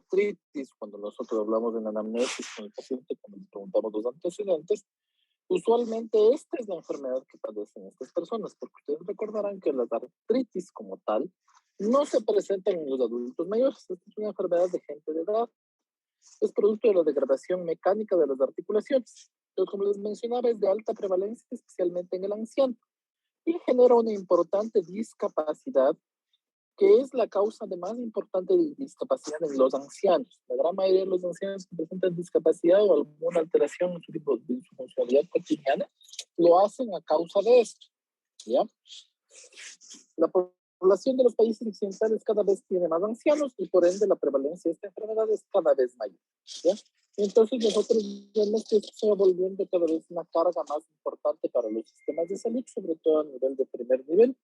osteoartritis, cuando nosotros hablamos de la anamnesis con el paciente, cuando le preguntamos los antecedentes, usualmente esta es la enfermedad que padecen estas personas, porque ustedes recordarán que las artritis como tal no se presentan en los adultos mayores. Esta es una enfermedad de gente de edad. Es producto de la degradación mecánica de las articulaciones. Entonces, como les mencionaba, es de alta prevalencia, especialmente en el anciano, y genera una importante discapacidad, que es la causa de más importante de discapacidad en los ancianos. La gran mayoría de los ancianos que presentan discapacidad o alguna alteración en su funcionalidad cotidiana lo hacen a causa de esto, ¿ya? La población de los países occidentales cada vez tiene más ancianos y por ende la prevalencia de esta enfermedad es cada vez mayor, ¿ya? Entonces nosotros vemos que esto se va volviendo cada vez una carga más importante para los sistemas de salud, sobre todo a nivel de primer nivel.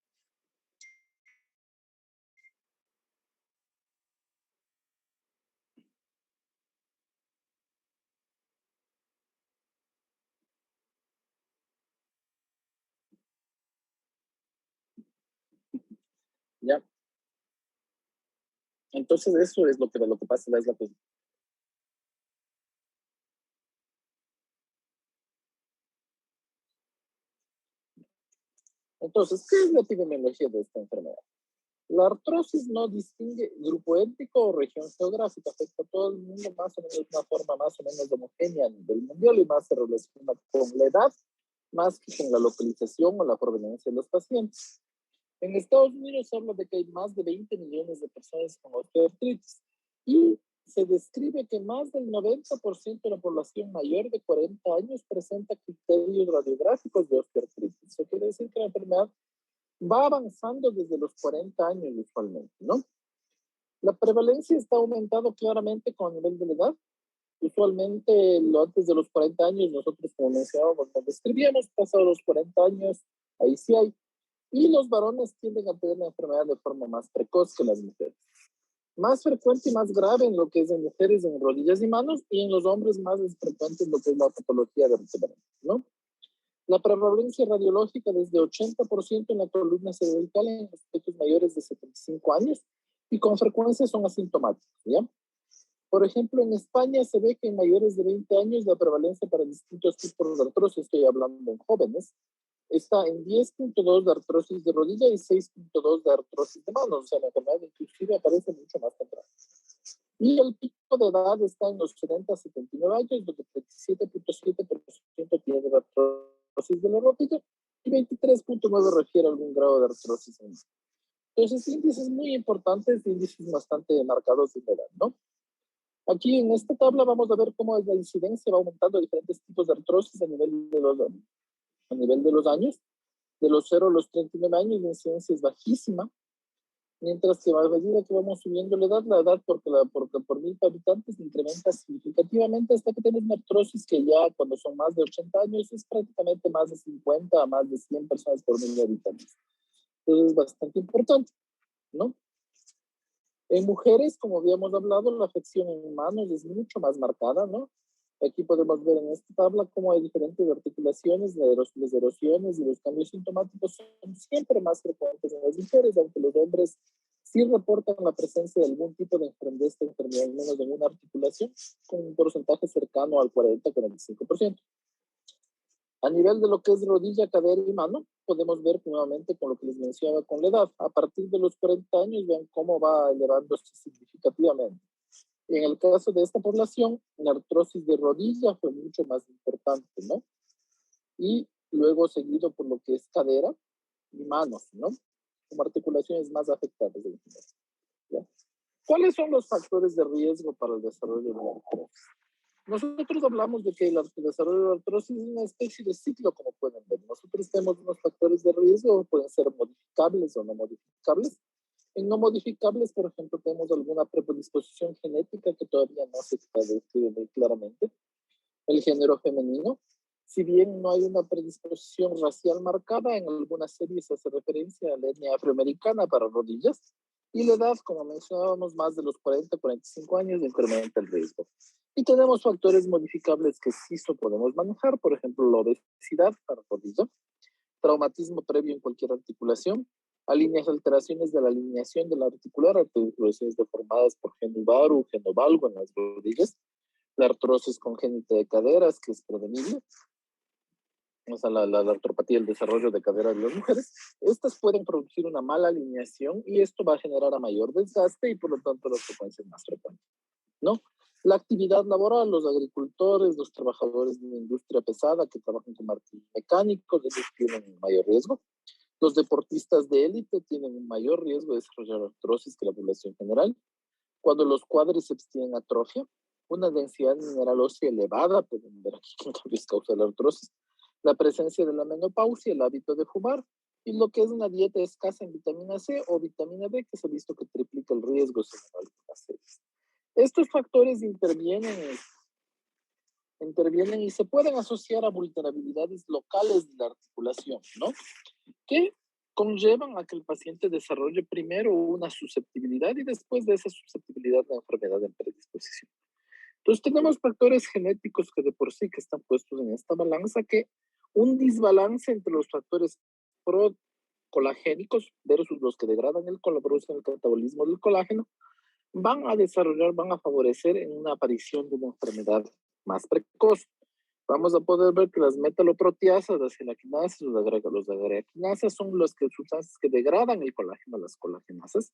¿Ya? Entonces eso es lo que pasa, es la cosa. Entonces, ¿qué es la epidemiología de esta enfermedad? La artrosis no distingue grupo étnico o región geográfica, afecta a todo el mundo más o menos de una forma más o menos homogénea a nivel mundial y más se relaciona con la edad, más que con la localización o la proveniencia de los pacientes. En Estados Unidos se habla de que hay más de 20 millones de personas con osteoartritis y se describe que más del 90% de la población mayor de 40 años presenta criterios radiográficos de osteoartritis. Eso quiere decir que la enfermedad va avanzando desde los 40 años usualmente, ¿no? La prevalencia está aumentando claramente con el nivel de la edad. Usualmente, antes de los 40 años, nosotros, como mencionábamos, nos describíamos, pasados los 40 años, ahí sí hay. Y los varones tienden a tener la enfermedad de forma más precoz que las mujeres. Más frecuente y más grave en lo que es en mujeres en rodillas y manos, y en los hombres más frecuente en lo que es la patología de vertebrados, ¿no? La prevalencia radiológica desde 80% en la columna cervical en los sujetos mayores de 75 años y con frecuencia son asintomáticos, ¿ya? Por ejemplo, en España se ve que en mayores de 20 años la prevalencia para distintos tipos de artrosis, estoy hablando en jóvenes, está en 10.2 de artrosis de rodilla y 6.2 de artrosis de manos, o sea, la enfermedad inclusive aparece mucho más temprano. Y el pico de edad está en los 70 a 79 años, donde 37.7% tiene de artrosis de la rodilla y 23.9% refiere a algún grado de artrosis en sí. Entonces, índices muy importantes, índices bastante marcados de edad, ¿no? Aquí en esta tabla vamos a ver cómo la incidencia va aumentando de diferentes tipos de artrosis a nivel de los años. De los 0 a los 39 años la incidencia es bajísima, mientras que a medida que vamos subiendo la edad porque por 1000 habitantes incrementa significativamente hasta que tenemos una artrosis que ya cuando son más de 80 años es prácticamente más de 50 a más de 100 personas por 1000 habitantes. Entonces es bastante importante, ¿no? En mujeres, como habíamos hablado, la afección en manos es mucho más marcada, ¿no? Aquí podemos ver en esta tabla cómo hay diferentes articulaciones, las erosiones y los cambios sintomáticos son siempre más frecuentes en las mujeres, aunque los hombres sí reportan la presencia de algún tipo de esta enfermedad, al menos en una articulación, con un porcentaje cercano al 40-45%. A nivel de lo que es rodilla, cadera y mano, podemos ver nuevamente con lo que les mencionaba con la edad. A partir de los 40 años, vean cómo va elevándose significativamente. En el caso de esta población, la artrosis de rodilla fue mucho más importante, ¿no? Y luego seguido por lo que es cadera y manos, ¿no? Como articulaciones más afectadas del final, ¿ya? ¿Cuáles son los factores de riesgo para el desarrollo de la artrosis? Nosotros hablamos de que el desarrollo de la artrosis es una especie de ciclo, como pueden ver. Nosotros tenemos unos factores de riesgo, pueden ser modificables o no modificables. En no modificables, por ejemplo, tenemos alguna predisposición genética que todavía no se describe muy claramente. El género femenino, si bien no hay una predisposición racial marcada, en algunas series se hace referencia a la etnia afroamericana para rodillas. Y la edad, como mencionábamos, más de los 40-45 años incrementa el riesgo. Y tenemos factores modificables que sí podemos manejar, por ejemplo, la obesidad para rodilla, traumatismo previo en cualquier articulación, Alteraciones de la alineación de la articular, articulaciones deformadas por genovaru, genovalgo en las rodillas, la artrosis congénita de caderas, que es prevenible, o sea, la artropatía del desarrollo de cadera de las mujeres. Estas pueden producir una mala alineación y esto va a generar a mayor desgaste y por lo tanto la frecuencia es más frecuente, ¿no? La actividad laboral, los agricultores, los trabajadores de la industria pesada que trabajan con martillos mecánicos, ellos tienen un mayor riesgo. Los deportistas de élite tienen un mayor riesgo de desarrollar artrosis que la población general. Cuando los cuádriceps tienen atrofia, una densidad mineral ósea elevada, pueden ver aquí que es causa de la artrosis, la presencia de la menopausia, el hábito de fumar, y lo que es una dieta escasa en vitamina C o vitamina D, que se ha visto que triplica el riesgo según algunas series. Estos factores intervienen y se pueden asociar a vulnerabilidades locales de la articulación, ¿no? Que conllevan a que el paciente desarrolle primero una susceptibilidad y después de esa susceptibilidad la enfermedad en predisposición. Entonces tenemos factores genéticos que de por sí que están puestos en esta balanza, que un desbalance entre los factores colagénicos versus los que degradan producen el catabolismo del colágeno, van a favorecer en una aparición de una enfermedad más precoz. Vamos a poder ver que las metaloproteasas, las gelatinasas, los agregatinasas son las sustancias que degradan el colágeno, las colagenasas,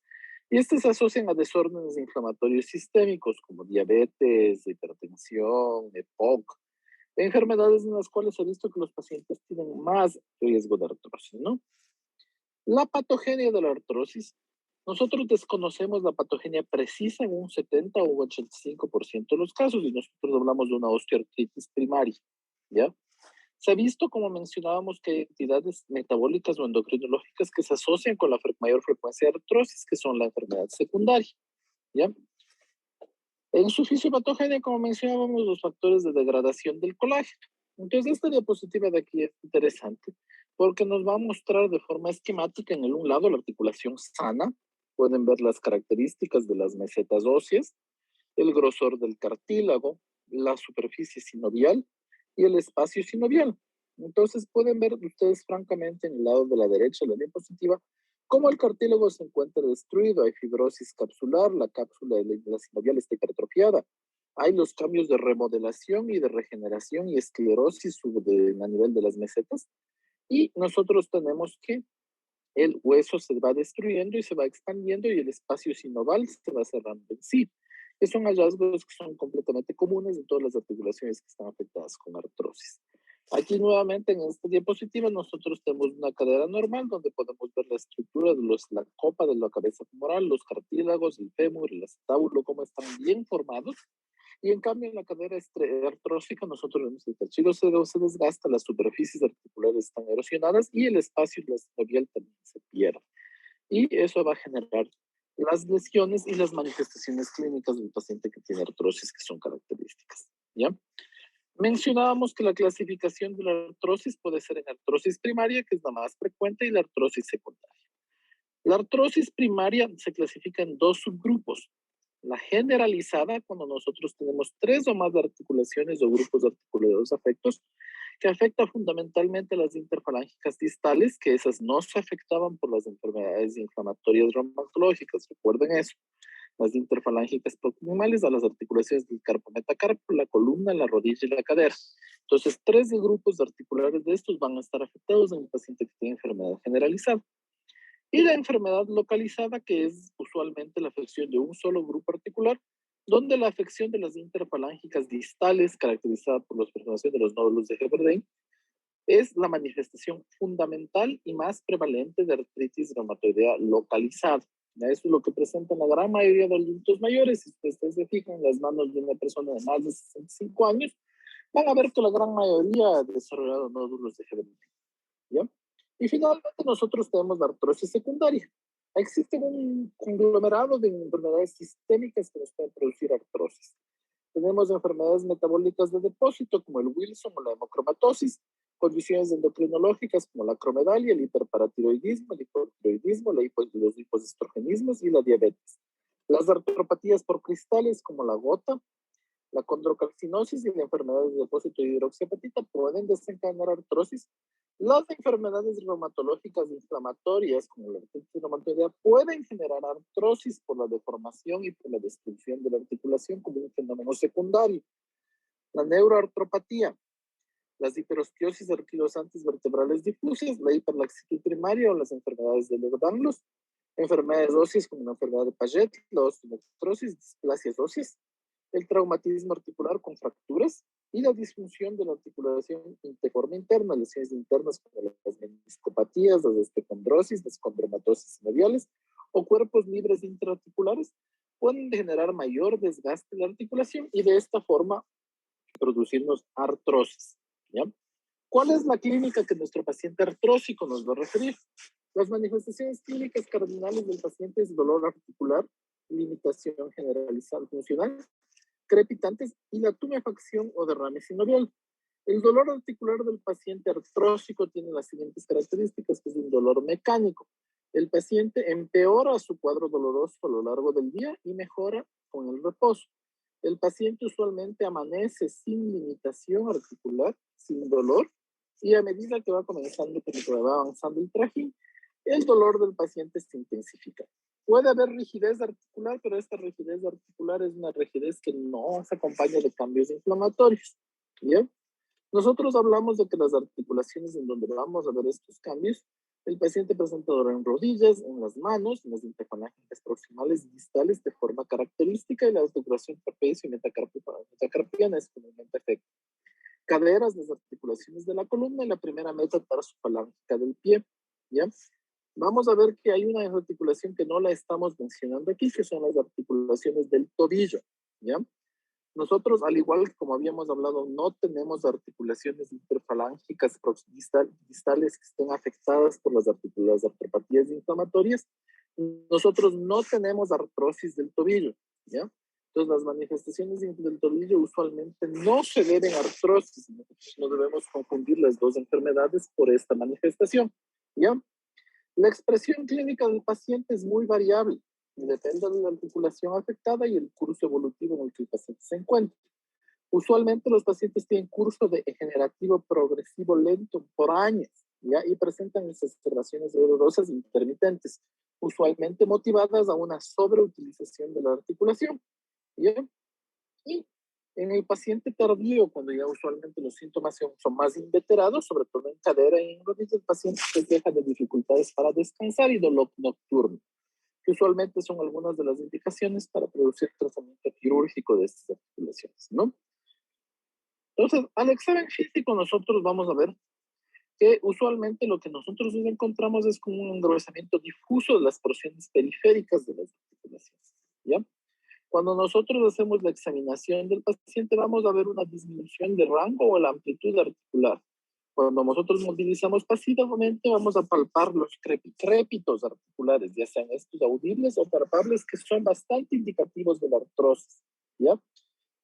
y estas se asocian a desórdenes inflamatorios sistémicos como diabetes, hipertensión, EPOC, enfermedades en las cuales se ha visto que los pacientes tienen más riesgo de artrosis, ¿no? La patogenia de la artrosis. Nosotros desconocemos la patogenia precisa en un 70 o 85% de los casos y nosotros hablamos de una osteoartritis primaria, ¿ya? Se ha visto, como mencionábamos, que hay entidades metabólicas o endocrinológicas que se asocian con la mayor frecuencia de artrosis, que son la enfermedad secundaria, ¿ya? En su fisiopatogenia, como mencionábamos, los factores de degradación del colágeno. Entonces, esta diapositiva de aquí es interesante porque nos va a mostrar de forma esquemática en el un lado la articulación sana. Pueden ver las características de las mesetas óseas, el grosor del cartílago, la superficie sinovial y el espacio sinovial. Entonces pueden ver ustedes francamente en el lado de la derecha de la diapositiva cómo el cartílago se encuentra destruido, hay fibrosis capsular, la cápsula de la sinovial está hipertrofiada, hay los cambios de remodelación y de regeneración y esclerosis a nivel de las mesetas, y nosotros tenemos que el hueso se va destruyendo y se va expandiendo y el espacio sinoval se va cerrando en sí. Que son hallazgos que son completamente comunes en todas las articulaciones que están afectadas con artrosis. Aquí nuevamente en esta diapositiva nosotros tenemos una cadera normal donde podemos ver la estructura de la copa de la cabeza femoral, los cartílagos, el fémur, el acetábulo, cómo están bien formados. Y en cambio en la cadera artrófica nosotros vemos que el tejido se desgasta, las superficies articulares están erosionadas y el espacio sinovial también se pierde. Y eso va a generar las lesiones y las manifestaciones clínicas del paciente que tiene artrosis, que son características, ¿ya? Mencionábamos que la clasificación de la artrosis puede ser en artrosis primaria, que es la más frecuente, y la artrosis secundaria. La artrosis primaria se clasifica en dos subgrupos. La generalizada, cuando nosotros tenemos 3 o más articulaciones o grupos de articulados afectos, que afecta fundamentalmente a las interfalángicas distales, que esas no se afectaban por las enfermedades inflamatorias reumatológicas, recuerden eso. Las interfalángicas proximales a las articulaciones del carpo metacarpo, la columna, la rodilla y la cadera. Entonces, 3 grupos articulares de estos van a estar afectados en el paciente que tiene enfermedad generalizada. Y la enfermedad localizada, que es usualmente la afección de un solo grupo articular, donde la afección de las interfalángicas distales, caracterizada por la perforación de los nódulos de Heberlein, es la manifestación fundamental y más prevalente de artritis reumatoidea localizada. Eso es lo que presentan la gran mayoría de adultos mayores. Si ustedes se fijan en las manos de una persona de más de 65 años, van a ver que la gran mayoría ha desarrollado nódulos de Heberlein, ¿ya? Y finalmente nosotros tenemos la artrosis secundaria. Existe un conglomerado de enfermedades sistémicas que nos pueden producir artrosis. Tenemos enfermedades metabólicas de depósito como el Wilson o la hemocromatosis, condiciones endocrinológicas como la acromegalia, el hiperparatiroidismo, el hipotiroidismo, los hipoestrogenismos y la diabetes. Las artropatías por cristales como la gota, la condrocalcinosis y la enfermedad de depósito de hidroxiapatita pueden desencadenar artrosis, Las enfermedades reumatológicas inflamatorias, como la artritis reumatoidea, pueden generar artrosis por la deformación y por la destrucción de la articulación como un fenómeno secundario. La neuroartropatía, las hiperostiosis anquilosantes vertebrales difusas, la hiperlaxitud primaria o las enfermedades de Ehlers-Danlos, enfermedades óseas como la enfermedad de Paget, la osteoartrosis, displasias óseas, el traumatismo articular con fracturas y la disfunción de la articulación interforme interna, lesiones internas como las meniscopatías, las osteocondrosis, las condromatosis mediales o cuerpos libres intraarticulares pueden generar mayor desgaste de la articulación y de esta forma producirnos artrosis. ¿Ya? ¿Cuál es la clínica que nuestro paciente artrósico nos va a referir? Las manifestaciones clínicas cardinales del paciente es dolor articular, limitación generalizada funcional, crepitantes y la tumefacción o derrame sinovial. El dolor articular del paciente artrósico tiene las siguientes características, que es un dolor mecánico. El paciente empeora su cuadro doloroso a lo largo del día y mejora con el reposo. El paciente usualmente amanece sin limitación articular, sin dolor, y a medida que va comenzando, que va avanzando el trajín, el dolor del paciente se intensifica. Puede haber rigidez articular, pero esta rigidez articular es una rigidez que no se acompaña de cambios inflamatorios. ¿Bien? Nosotros hablamos de que las articulaciones en donde vamos a ver estos cambios, el paciente presenta dolor en rodillas, en las manos, en las interfalángicas proximales y distales de forma característica y la articulación trapecio y metacarpiana es comúnmente afecta. Caderas, las articulaciones de la columna y la primera meta tarsofalángica del pie. ¿Ya? Vamos a ver que hay una articulación que no la estamos mencionando aquí, que son las articulaciones del tobillo. ¿Ya? Nosotros, al igual que como habíamos hablado, no tenemos articulaciones interfalángicas distales que estén afectadas por las artropatías inflamatorias. Nosotros no tenemos artrosis del tobillo, ¿ya? Entonces, las manifestaciones del tobillo usualmente no se deben a artrosis. No debemos confundir las dos enfermedades por esta manifestación, ¿ya? La expresión clínica del paciente es muy variable. Depende de la articulación afectada y el curso evolutivo en el que el paciente se encuentra. Usualmente los pacientes tienen curso degenerativo progresivo lento por años, ¿ya? Y presentan exacerbaciones dolorosas intermitentes, usualmente motivadas a una sobreutilización de la articulación, ¿ya? Y en el paciente tardío, cuando ya usualmente los síntomas son más inveterados, sobre todo en cadera y en rodillas, el paciente se queja de dificultades para descansar y dolor nocturno, que usualmente son algunas de las indicaciones para producir tratamiento quirúrgico de estas articulaciones, ¿no? Entonces, al examen físico nosotros vamos a ver que usualmente lo que nosotros encontramos es como un engrosamiento difuso de las porciones periféricas de las articulaciones, ¿ya? Cuando nosotros hacemos la examinación del paciente vamos a ver una disminución de rango o la amplitud articular. Cuando nosotros movilizamos pasivamente vamos a palpar los crépitos articulares, ya sean estos audibles o palpables, que son bastante indicativos de la artrosis, ¿ya?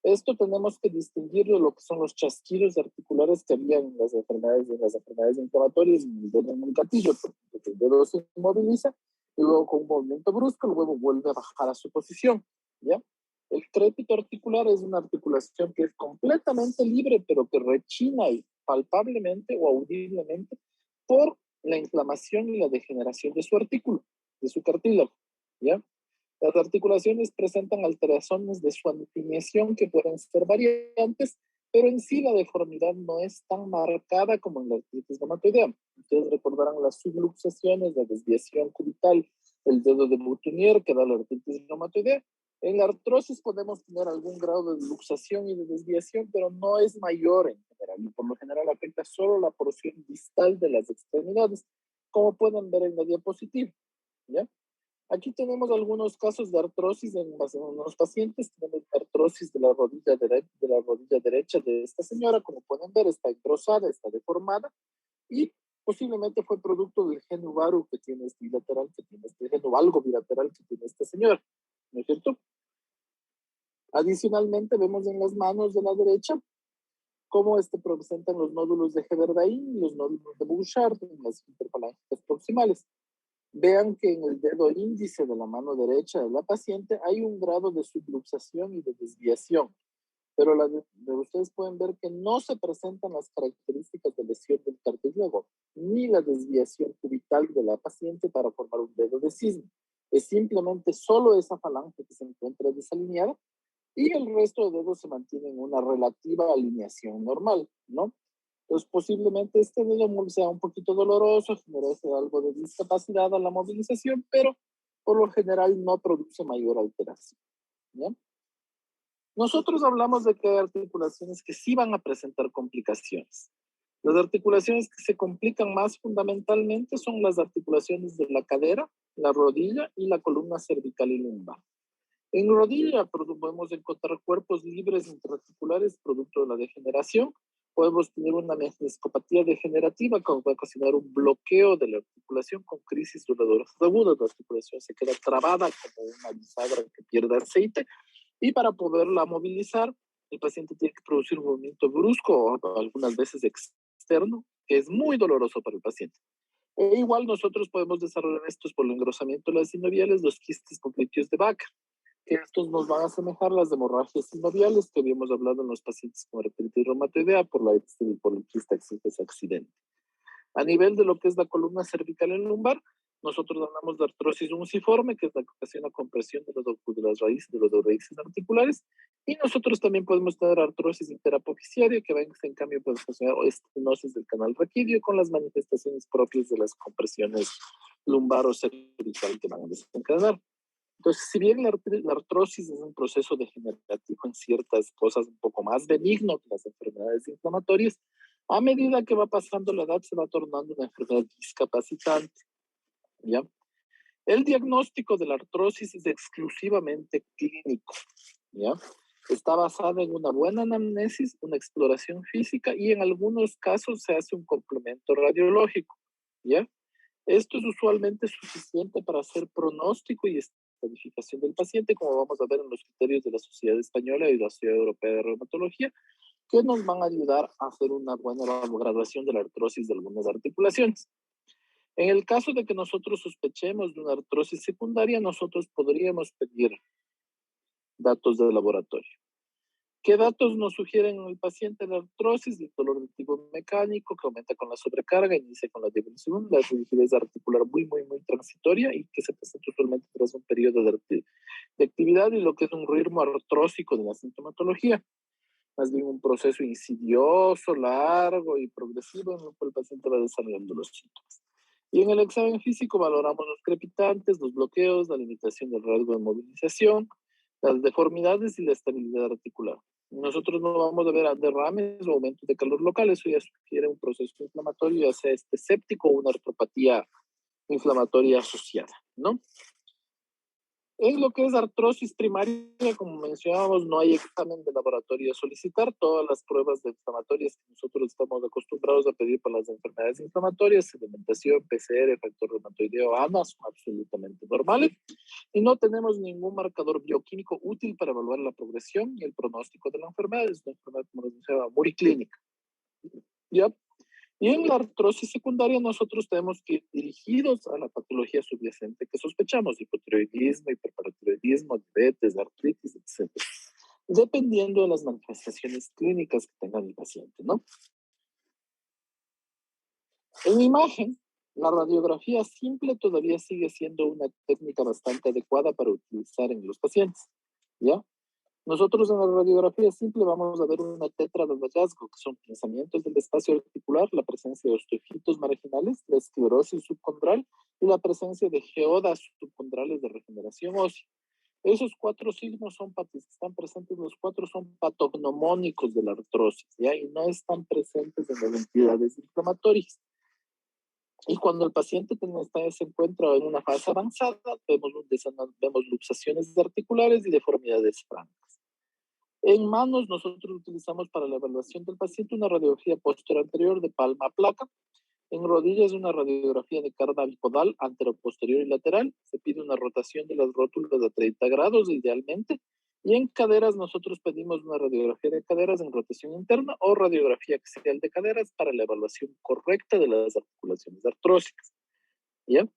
Esto tenemos que distinguir de lo que son los chasquidos articulares que había en las enfermedades inflamatorias, en el dedo en un gatillo, porque el dedo se inmoviliza y luego con un movimiento brusco luego vuelve a bajar a su posición, ¿ya? El crépito articular es una articulación que es completamente libre, pero que rechina palpablemente o audiblemente por la inflamación y la degeneración de su artículo, de su cartílago, ¿ya? Las articulaciones presentan alteraciones de su alineación que pueden ser variantes, pero en sí la deformidad no es tan marcada como en la artritis reumatoidea. Ustedes recordarán las subluxaciones, la desviación cubital, el dedo de Boutonniere que da la artritis reumatoidea. En la artrosis podemos tener algún grado de luxación y de desviación, pero no es mayor en general, y por lo general afecta solo la porción distal de las extremidades, como pueden ver en la diapositiva, ¿ya? Aquí tenemos algunos casos de artrosis en unos pacientes. Tenemos artrosis de la rodilla derecha de esta señora. Como pueden ver, está engrosada, está deformada y posiblemente fue producto del geno varu que tiene este bilateral, que tiene este geno valgo bilateral que tiene esta señora, ¿no es cierto? Adicionalmente, vemos en las manos de la derecha cómo presentan los nódulos de Heberdain y los nódulos de Bouchard en las interfalángicas proximales. Vean que en el dedo índice de la mano derecha de la paciente hay un grado de subluxación y de desviación. pero ustedes pueden ver que no se presentan las características de lesión del cartílago, ni la desviación cubital de la paciente para formar un dedo de cisne. Es simplemente solo esa falange que se encuentra desalineada y el resto de dedos se mantienen en una relativa alineación normal, ¿no? Entonces, posiblemente este dedo sea un poquito doloroso, merece algo de discapacidad a la movilización, pero por lo general no produce mayor alteración, ¿ya? Nosotros hablamos de que hay articulaciones que sí van a presentar complicaciones. Las articulaciones que se complican más fundamentalmente son las articulaciones de la cadera, la rodilla y la columna cervical y lumbar. En rodilla podemos encontrar cuerpos libres intraarticulares producto de la degeneración. Podemos tener una meniscopatía degenerativa que va a ocasionar un bloqueo de la articulación con crisis duraderas agudas. La articulación se queda trabada como una bisagra que pierde aceite y para poderla movilizar, el paciente tiene que producir un movimiento brusco o algunas veces externo, que es muy doloroso para el paciente. E igual nosotros podemos desarrollar estos por el engrosamiento de las sinoviales, los quistes popliteos de Baca, que estos nos van a asemejar las hemorragias sinoviales que habíamos hablado en los pacientes con artritis reumatoidea por el quiste accidente. A nivel de lo que es la columna cervical y lumbar, nosotros hablamos de artrosis unciforme, que es la que ocasiona compresión de las raíces, de los raíces articulares, y nosotros también podemos tener artrosis interapofisiaria, que va en cambio puede ocasionar estenosis del canal raquídeo con las manifestaciones propias de las compresiones lumbar o cervical que van a desencadenar. Entonces, si bien la artrosis es un proceso degenerativo en ciertas cosas un poco más benigno que las enfermedades inflamatorias, a medida que va pasando la edad se va tornando una enfermedad discapacitante, ¿ya? El diagnóstico de la artrosis es exclusivamente clínico, ¿ya? Está basada en una buena anamnesis, una exploración física y en algunos casos se hace un complemento radiológico, ¿ya? Esto es usualmente suficiente para hacer pronóstico y estadificación del paciente, como vamos a ver en los criterios de la Sociedad Española y la Sociedad Europea de Reumatología, que nos van a ayudar a hacer una buena graduación de la artrosis de algunas articulaciones. En el caso de que nosotros sospechemos de una artrosis secundaria, nosotros podríamos pedir datos de laboratorio. ¿Qué datos nos sugieren en el paciente la artrosis? El dolor de tipo mecánico que aumenta con la sobrecarga, inicia con la depresión, la rigidez articular muy transitoria y que se presenta usualmente tras un periodo de actividad y lo que es un ritmo artrósico de la sintomatología. Más bien un proceso insidioso, largo y progresivo en el cual el paciente va desarrollando los síntomas. Y en el examen físico valoramos los crepitantes, los bloqueos, la limitación del rasgo de movilización, las deformidades y la estabilidad articular. Nosotros no vamos a ver derrames o aumentos de calor local, eso ya sugiere un proceso inflamatorio, ya sea séptico o una artropatía inflamatoria asociada, ¿no? En lo que es artrosis primaria, como mencionábamos, no hay examen de laboratorio a solicitar. Todas las pruebas inflamatorias que nosotros estamos acostumbrados a pedir para las enfermedades inflamatorias, sedimentación, PCR, factor reumatoideo, ANA, son absolutamente normales. Y no tenemos ningún marcador bioquímico útil para evaluar la progresión y el pronóstico de la enfermedad. Es una enfermedad, como les decía, muy clínica. ¿Ya? Y en la artrosis secundaria nosotros tenemos que ir dirigidos a la patología subyacente que sospechamos, hipotiroidismo, hiperparatiroidismo, diabetes, artritis, etc. Dependiendo de las manifestaciones clínicas que tenga el paciente, ¿no? En imagen, la radiografía simple todavía sigue siendo una técnica bastante adecuada para utilizar en los pacientes, ¿ya? Nosotros en la radiografía simple vamos a ver una tetra de hallazgo, que son pinzamientos del espacio articular, la presencia de osteofitos marginales, la esclerosis subcondral y la presencia de geodas subcondrales de regeneración ósea. Esos cuatro signos están presentes, los cuatro son patognomónicos de la artrosis, ¿ya? Y no están presentes en las entidades inflamatorias. Y cuando el paciente se encuentra en una fase avanzada, vemos luxaciones articulares y deformidades francas. En manos, nosotros utilizamos para la evaluación del paciente una radiografía posterior anterior de palma a placa. En rodillas, una radiografía de carga bipodal, anteroposterior y lateral. Se pide una rotación de las rótulas de 30 grados, idealmente. Y en caderas, nosotros pedimos una radiografía de caderas en rotación interna o radiografía axial de caderas para la evaluación correcta de las articulaciones artrósicas. ¿Ya?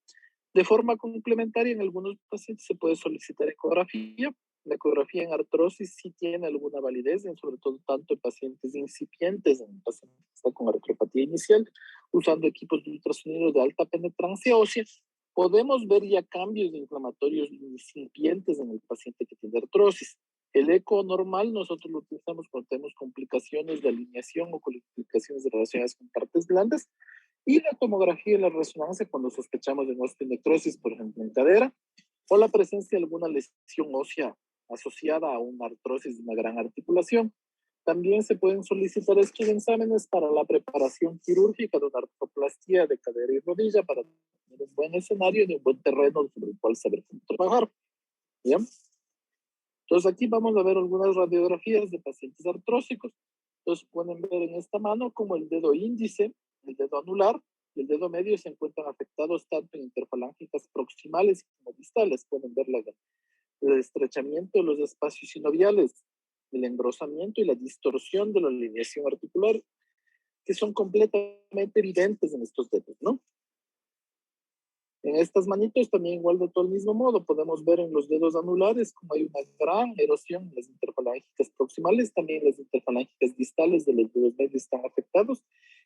De forma complementaria, en algunos pacientes se puede solicitar ecografía La ecografía en artrosis sí tiene alguna validez, sobre todo tanto en pacientes incipientes, en pacientes que están con artropatía inicial, usando equipos de ultrasonido de alta penetrancia ósea. Podemos ver ya cambios inflamatorios incipientes en el paciente que tiene artrosis. El eco normal nosotros lo utilizamos cuando tenemos complicaciones de alineación o complicaciones relacionadas con partes blandas, y la tomografía y la resonancia cuando sospechamos de osteonecrosis, por ejemplo, en cadera, o la presencia de alguna lesión ósea asociada a una artrosis de una gran articulación. También se pueden solicitar estos exámenes para la preparación quirúrgica de una artroplastía de cadera y rodilla para tener un buen escenario y un buen terreno sobre el cual saber cómo trabajar. ¿Bien? Entonces aquí vamos a ver algunas radiografías de pacientes artrósicos. Entonces pueden ver en esta mano como el dedo índice, el dedo anular y el dedo medio se encuentran afectados tanto en interfalángicas proximales como distales. Pueden ver el estrechamiento de los espacios sinoviales, el engrosamiento y la distorsión de la alineación articular, que son completamente evidentes en estos dedos, ¿no? En estas manitos también igual de todo el mismo modo, podemos ver en los dedos anulares como hay una gran erosión en las interfalángicas proximales, también las interfalángicas distales de los dedos medios están afectados,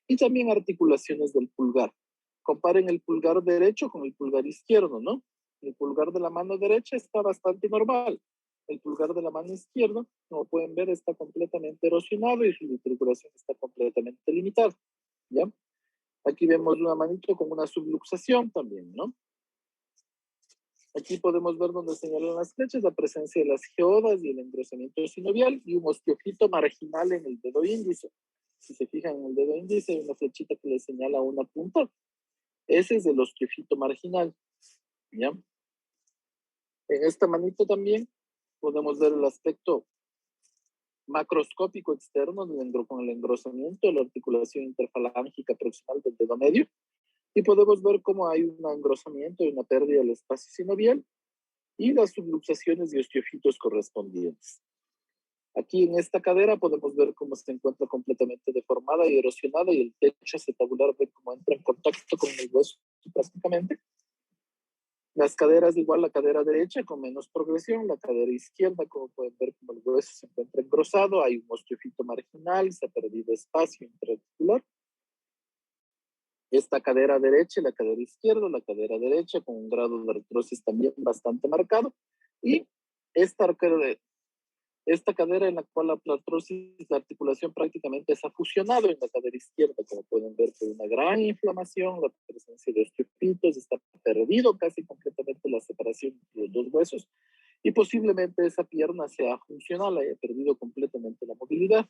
y también articulaciones del pulgar. Comparen el pulgar derecho con el pulgar izquierdo, ¿no? El pulgar de la mano derecha está bastante normal. El pulgar de la mano izquierda, como pueden ver, está completamente erosionado y su circulación está completamente limitada, ¿ya? Aquí vemos una manito con una subluxación también, ¿no? Aquí podemos ver donde señalan las flechas la presencia de las geodas y el engrosamiento sinovial y un osteofito marginal en el dedo índice. Si se fijan en el dedo índice hay una flechita que le señala una punta. Ese es el osteofito marginal, ¿ya? En esta manito también podemos ver el aspecto macroscópico externo con el engrosamiento de la articulación interfalángica proximal del dedo medio. Y podemos ver cómo hay un engrosamiento y una pérdida del espacio sinovial y las subluxaciones y osteofitos correspondientes. Aquí en esta cadera podemos ver cómo se encuentra completamente deformada y erosionada y el techo acetabular ve cómo entra en contacto con el hueso prácticamente. Las caderas igual, la cadera derecha con menos progresión, la cadera izquierda, como pueden ver, como el hueso se encuentra engrosado, hay un osteofito marginal, se ha perdido espacio interarticular. Esta cadera derecha y la cadera izquierda, la cadera derecha con un grado de artrosis también bastante marcado, y esta cadera en la cual la artrosis, la articulación prácticamente se ha fusionado en la cadera izquierda, como pueden ver, por una gran inflamación, la presencia de osteofitos, está perdido casi completamente la separación de los dos huesos, y posiblemente esa pierna sea funcional, haya perdido completamente la movilidad.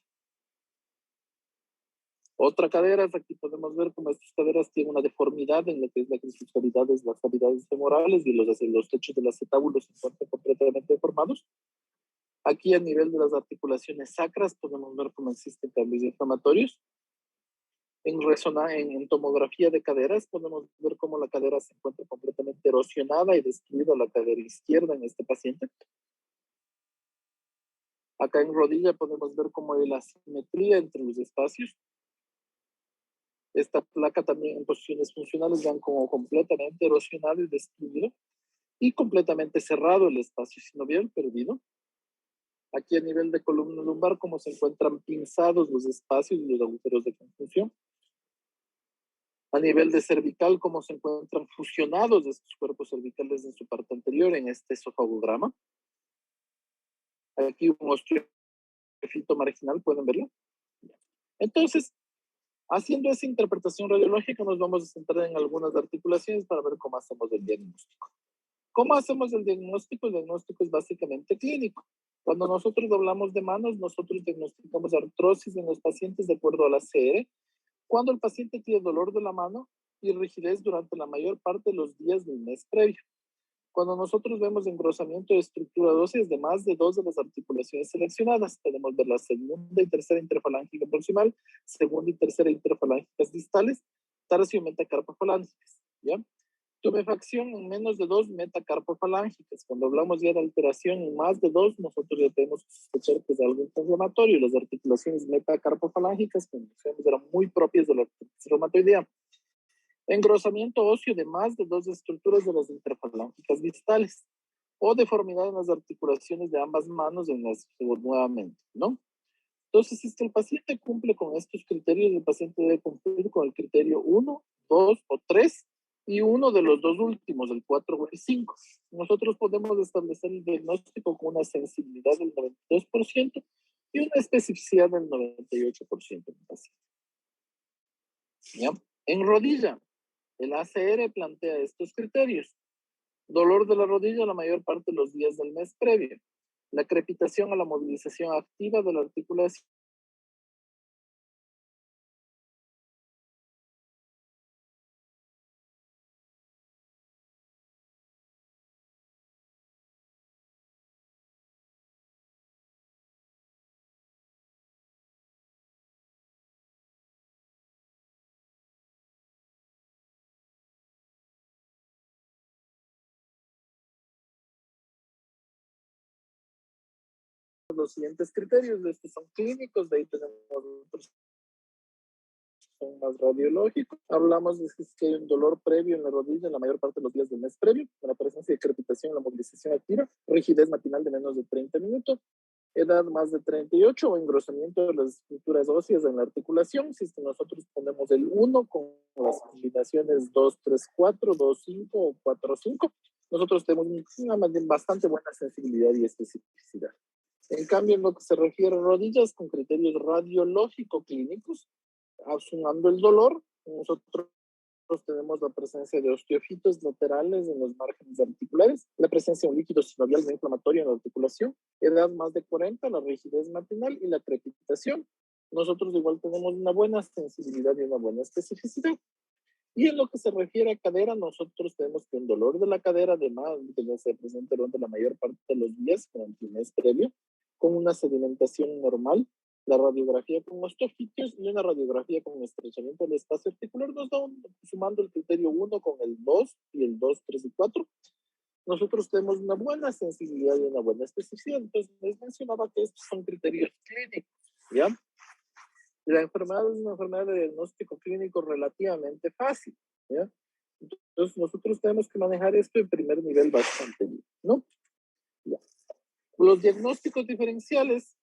Otra cadera, aquí podemos ver cómo estas caderas tienen una deformidad en lo que es sus cavidades, las cavidades femorales y los techos del acetábulo se encuentran completamente deformados. Aquí a nivel de las articulaciones sacras podemos ver cómo existen cambios inflamatorios. En tomografía de caderas podemos ver cómo la cadera se encuentra completamente erosionada y destruida la cadera izquierda en este paciente. Acá en rodilla podemos ver cómo hay la asimetría entre los espacios. Esta placa también en posiciones funcionales van como completamente erosionado y destruido y completamente cerrado el espacio sinovial perdido. Aquí a nivel de columna lumbar, como se encuentran pinzados los espacios y los agujeros de conjunción. A nivel de cervical, como se encuentran fusionados estos cuerpos cervicales en su parte anterior en este esofagograma. Aquí un osteofito marginal, ¿pueden verlo? Entonces, haciendo esa interpretación radiológica, nos vamos a centrar en algunas articulaciones para ver cómo hacemos el diagnóstico. ¿Cómo hacemos el diagnóstico? El diagnóstico es básicamente clínico. Cuando nosotros hablamos de manos, nosotros diagnosticamos artrosis en los pacientes de acuerdo a la CR. Cuando el paciente tiene dolor de la mano y rigidez durante la mayor parte de los días del mes previo. Cuando nosotros vemos engrosamiento de estructura ósea de más de 2 de las articulaciones seleccionadas, podemos ver la segunda y tercera interfalángica proximal, segunda y tercera interfalángicas distales, tarso y metacarpofalángicas, ¿ya? Tumefacción en menos de 2 metacarpofalángicas. Cuando hablamos ya de alteración en más de 2, nosotros ya tenemos que sospechar que es algo inflamatorio. Las articulaciones metacarpofalángicas, como decíamos, eran muy propias de la artritis reumatoidea. Engrosamiento óseo de más de 2 estructuras de las interfalángicas distales. o deformidad en las articulaciones de ambas manos nuevamente, ¿no? Entonces, si es que el paciente cumple con estos criterios, el paciente debe cumplir con el criterio 1, 2 o 3 y uno de los dos últimos, el 4 o el 5. Nosotros podemos establecer el diagnóstico con una sensibilidad del 92% y una especificidad del 98% en el paciente. ¿Ya? En rodilla, el ACR plantea estos criterios. Dolor de la rodilla la mayor parte de los días del mes previo. La crepitación a la movilización activa de la articulación. Los siguientes criterios, estos son clínicos, de ahí tenemos otros son más radiológicos. Hablamos de que hay un dolor previo en la rodilla en la mayor parte de los días del mes previo, con la presencia de crepitación en la movilización activa, rigidez matinal de menos de 30 minutos, edad más de 38 o engrosamiento de las estructuras óseas en la articulación. Si es que nosotros ponemos el 1 con las combinaciones 2, 3, 4, 2, 5 o 4, 5, nosotros tenemos una bastante buena sensibilidad y especificidad. En cambio, en lo que se refiere a rodillas, con criterios radiológico-clínicos, sumando el dolor, nosotros tenemos la presencia de osteofitos laterales en los márgenes articulares, la presencia de un líquido sinovial no inflamatorio en la articulación, edad más de 40, la rigidez matinal y la crepitación. Nosotros igual tenemos una buena sensibilidad y una buena especificidad. Y en lo que se refiere a cadera, nosotros tenemos que un dolor de la cadera, además, que se presenta durante la mayor parte de los días, durante el mes previo, con una sedimentación normal, la radiografía con osteofitos y una radiografía con estrechamiento del espacio articular nos da sumando el criterio 1 con el 2 y el 2, 3 y 4. Nosotros tenemos una buena sensibilidad y una buena especificidad. Entonces, les mencionaba que estos son criterios clínicos, ¿ya? La enfermedad es una enfermedad de diagnóstico clínico relativamente fácil, ¿ya? Entonces, nosotros tenemos que manejar esto en primer nivel bastante bien, ¿no? Ya. Los diagnósticos diferenciales,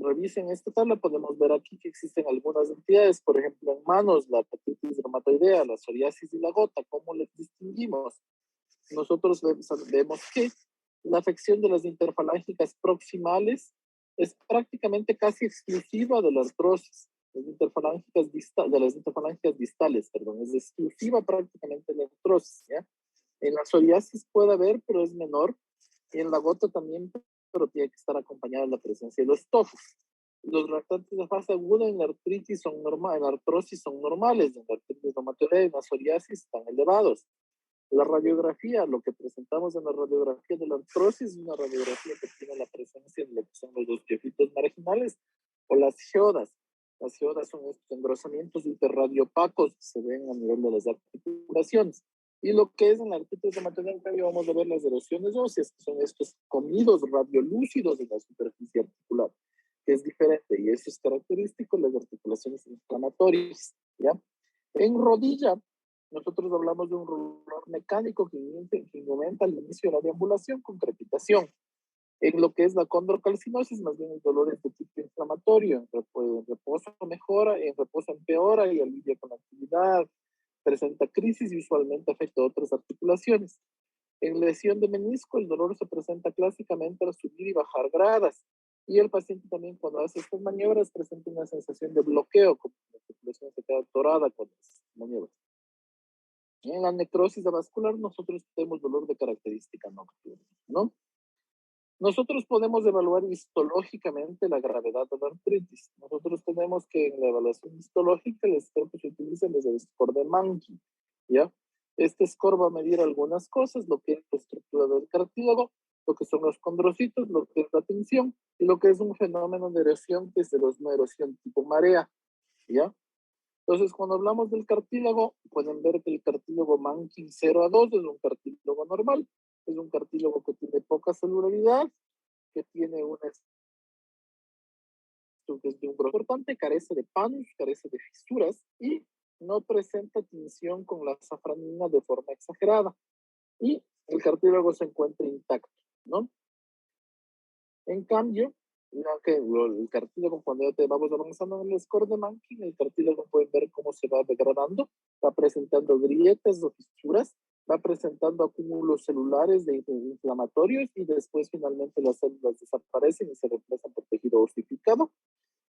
revisen esta tabla, podemos ver aquí que existen algunas entidades, por ejemplo, en manos, la hepatitis reumatoidea, la psoriasis y la gota. ¿Cómo les distinguimos? Nosotros vemos que la afección de las interfalángicas proximales es prácticamente casi exclusiva de la artrosis. Las interfalángicas de las interfalángicas distales, perdón, es exclusiva prácticamente de la artrosis, ¿ya? En la psoriasis puede haber, pero es menor. Y en la gota también, pero tiene que estar acompañada de la presencia de los tofos. Los reactantes de fase aguda en la artritis son normales, en la artrosis son normales, en la artritis reumatoidea y en la psoriasis están elevados. La radiografía, lo que presentamos en la radiografía de la artrosis, es una radiografía que tiene la presencia de lo que son los osteofitos marginales o las geodas. Las geodas son estos engrosamientos hiperradiopacos que se ven a nivel de las articulaciones. Y lo que es en la artritis reumatoidea, en cambio, vamos a ver las erosiones óseas, que son estos comidos radiolúcidos en la superficie articular, que es diferente, y eso es característico de las articulaciones inflamatorias, ¿ya? En rodilla, nosotros hablamos de un dolor mecánico que aumenta al inicio de la deambulación con crepitación. En lo que es la condrocalcinosis, más bien el dolor es de tipo inflamatorio, en reposo mejora, en reposo empeora y alivia con la actividad, presenta crisis y usualmente afecta a otras articulaciones. En lesión de menisco, el dolor se presenta clásicamente al subir y bajar gradas. Y el paciente también cuando hace estas maniobras presenta una sensación de bloqueo, como la articulación se queda atorada con las maniobras. En la necrosis vascular nosotros tenemos dolor de característica nocturna, ¿no? Nosotros podemos evaluar histológicamente la gravedad de la artritis. Nosotros tenemos que en la evaluación histológica el score que se utiliza es el score de Mankey, ¿ya? Este score va a medir algunas cosas, lo que es la estructura del cartílago, lo que son los condrocitos, lo que es la tensión y lo que es un fenómeno de erosión que es de una erosión tipo marea, ¿ya? Entonces, cuando hablamos del cartílago, pueden ver que el cartílago Mankey 0 a 2 es un cartílago normal, es un cartílago que tiene poca celularidad, que tiene una de un grosor importante, carece de panos, carece de fisuras y no presenta tinción con la safranina de forma exagerada. Y el cartílago se encuentra intacto, ¿no? En cambio, el cartílago, cuando ya te vamos avanzando en el score de Mankin, el cartílago pueden ver cómo se va degradando, va presentando grietas o fisuras, va presentando acúmulos celulares de inflamatorios y después finalmente las células desaparecen y se reemplazan por tejido osificado.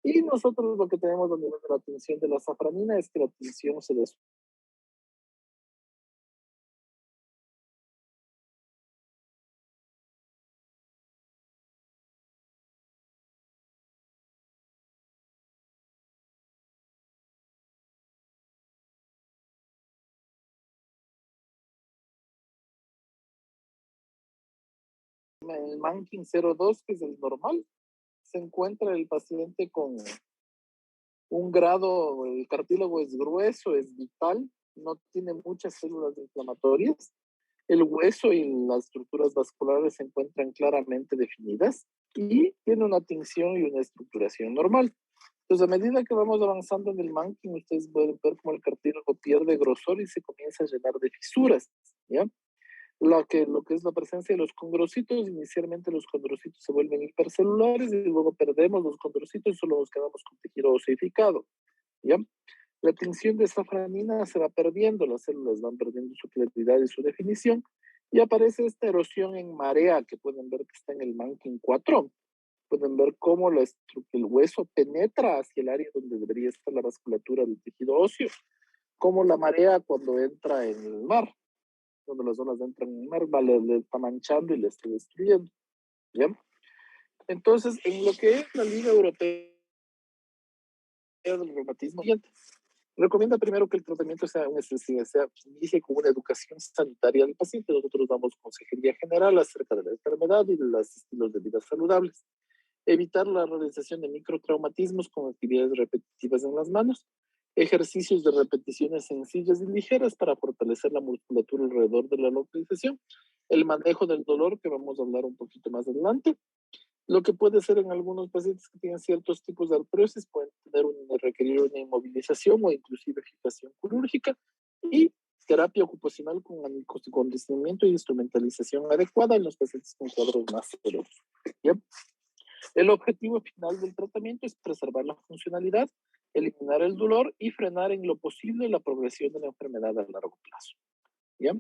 Y nosotros lo que tenemos a nivel de la tinción de la safranina es que la tinción se el Mankin 02, que es el normal, se encuentra el paciente con un grado, el cartílago es grueso, es vital, no tiene muchas células inflamatorias, el hueso y las estructuras vasculares se encuentran claramente definidas y tiene una tinción y una estructuración normal. Entonces, a medida que vamos avanzando en el Mankin, ustedes pueden ver cómo el cartílago pierde grosor y se comienza a llenar de fisuras, ¿ya? Lo que es la presencia de los condrocitos, inicialmente los condrocitos se vuelven hipercelulares y luego perdemos los condrocitos y solo nos quedamos con tejido osificado, ¿ya? La tinción de safranina se va perdiendo, las células van perdiendo su claridad y su definición, y aparece esta erosión en marea que pueden ver que está en el Mankin 4. Pueden ver cómo el hueso penetra hacia el área donde debería estar la vasculatura del tejido óseo, como la marea cuando entra en el mar, cuando las olas entran en el mar, le está manchando y le está destruyendo, ¿ya? Entonces, en lo que es la Liga Europea del Reumatismo, recomienda primero que el tratamiento sea inicie con una educación sanitaria del paciente. Nosotros damos consejería general acerca de la enfermedad y de los estilos de vida saludables. Evitar la realización de microtraumatismos con actividades repetitivas en las manos. Ejercicios de repeticiones sencillas y ligeras para fortalecer la musculatura alrededor de la localización. El manejo del dolor, que vamos a hablar un poquito más adelante. Lo que puede ser en algunos pacientes que tienen ciertos tipos de artrosis, pueden requerir una inmovilización o inclusive fijación quirúrgica, y terapia ocupacional con acondicionamiento y instrumentalización adecuada en los pacientes con cuadros más severos. ¿Ya? El objetivo final del tratamiento es preservar la funcionalidad, eliminar el dolor y frenar en lo posible la progresión de la enfermedad a largo plazo. ¿Ya?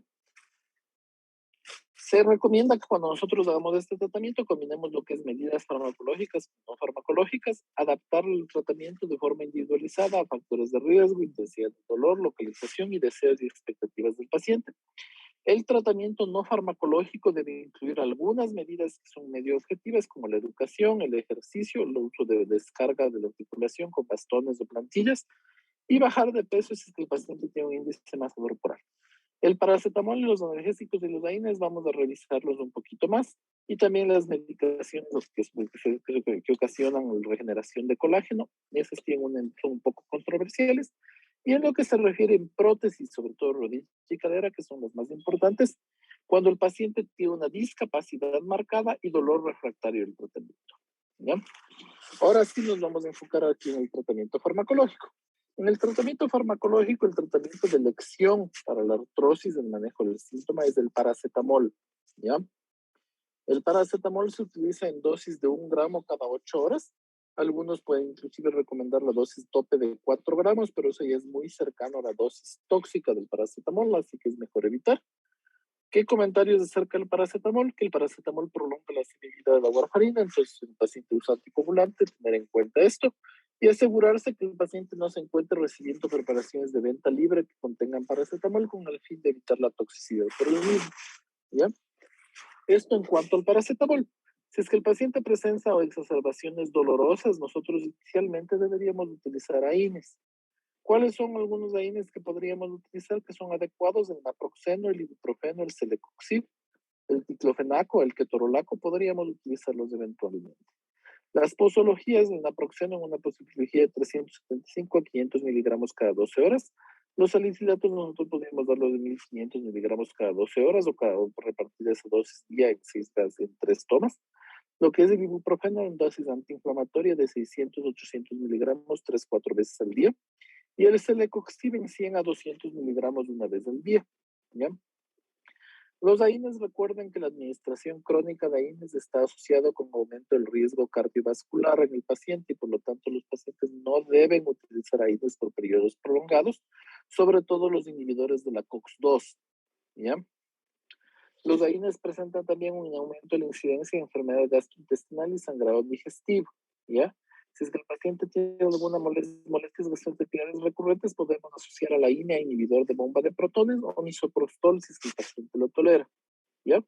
Se recomienda que cuando nosotros hagamos este tratamiento combinemos lo que es medidas farmacológicas y no farmacológicas, adaptar el tratamiento de forma individualizada a factores de riesgo, intensidad de dolor, localización y deseos y expectativas del paciente. El tratamiento no farmacológico debe incluir algunas medidas que son medio objetivas, como la educación, el ejercicio, el uso de descarga de la articulación con bastones o plantillas, y bajar de peso si es que el paciente tiene un índice de masa corporal. El paracetamol y los analgésicos y los AINES vamos a revisarlos un poquito más, y también las medicaciones que ocasionan la regeneración de colágeno, esas son un poco controversiales. Y en lo que se refiere en prótesis, sobre todo rodilla y cadera, que son las más importantes, cuando el paciente tiene una discapacidad marcada y dolor refractario del tratamiento, ¿ya? Ahora sí nos vamos a enfocar aquí en el tratamiento farmacológico. En el tratamiento farmacológico, el tratamiento de elección para la artrosis, el manejo del síntoma, es el paracetamol, ¿ya? El paracetamol se utiliza en dosis de 1 gramo cada 8 horas. Algunos pueden inclusive recomendar la dosis tope de 4 gramos, pero eso ya es muy cercano a la dosis tóxica del paracetamol, así que es mejor evitar. ¿Qué comentarios acerca del paracetamol? Que el paracetamol prolonga la sensibilidad de la warfarina, entonces si el paciente usa anticoagulante, tener en cuenta esto y asegurarse que el paciente no se encuentre recibiendo preparaciones de venta libre que contengan paracetamol con el fin de evitar la toxicidad por el mismo, ¿ya? Esto en cuanto al paracetamol. Si es que el paciente presenta exacerbaciones dolorosas, nosotros inicialmente deberíamos utilizar AINES. ¿Cuáles son algunos AINES que podríamos utilizar que son adecuados? El naproxeno, el ibuprofeno, el celecoxib, el diclofenaco, el ketorolaco, podríamos utilizarlos eventualmente. Las posologías del naproxeno en una posología de 375 a 500 miligramos cada 12 horas. Los salicilatos nosotros podríamos darlos de 1500 miligramos cada 12 horas o repartir esa dosis día en 3 tomas. Lo que es el ibuprofeno en dosis antiinflamatoria de 600 a 800 miligramos 3-4 veces al día. Y el celecoxib en 100 a 200 miligramos una vez al día, ¿ya? Los AINES, recuerden que la administración crónica de AINES está asociado con aumento del riesgo cardiovascular en el paciente y por lo tanto los pacientes no deben utilizar AINES por periodos prolongados, sobre todo los inhibidores de la COX-2, ¿ya? Los AINES presentan también un aumento de la incidencia de enfermedad gastrointestinal y sangrado digestivo, ¿ya? Si es que el paciente tiene alguna molestias gastrointestinales recurrentes, podemos asociar a la INE a inhibidor de bomba de protones o misoprostol si es que el paciente lo tolera, ¿ya?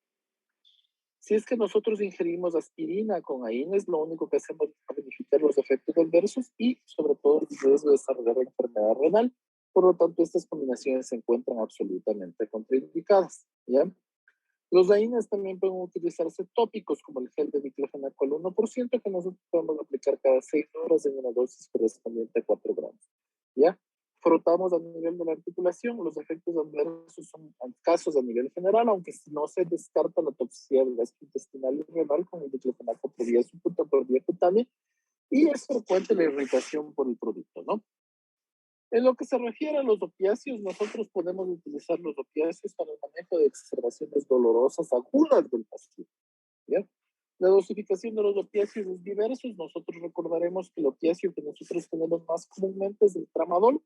Si es que nosotros ingerimos aspirina con AINES, lo único que hacemos es verificar los efectos adversos y sobre todo el riesgo de desarrollar enfermedad renal. Por lo tanto, estas combinaciones se encuentran absolutamente contraindicadas, ¿ya? Los AINES también pueden utilizarse tópicos como el gel de diclofenaco al 1% que nosotros podemos aplicar cada 6 horas en una dosis correspondiente a 4 gramos. ¿Ya? Frotamos a nivel de la articulación, los efectos adversos son casos a nivel general, aunque no se descarta la toxicidad gastrointestinal y renal con el diclofenaco por vía cutánea y es frecuente la irritación por el producto, ¿no? En lo que se refiere a los opiáceos, nosotros podemos utilizar los opiáceos para el manejo de exacerbaciones dolorosas agudas del paciente, ¿ya? La dosificación de los opiáceos es diversos. Nosotros recordaremos que el opiáceo que nosotros tenemos más comúnmente es el tramadol.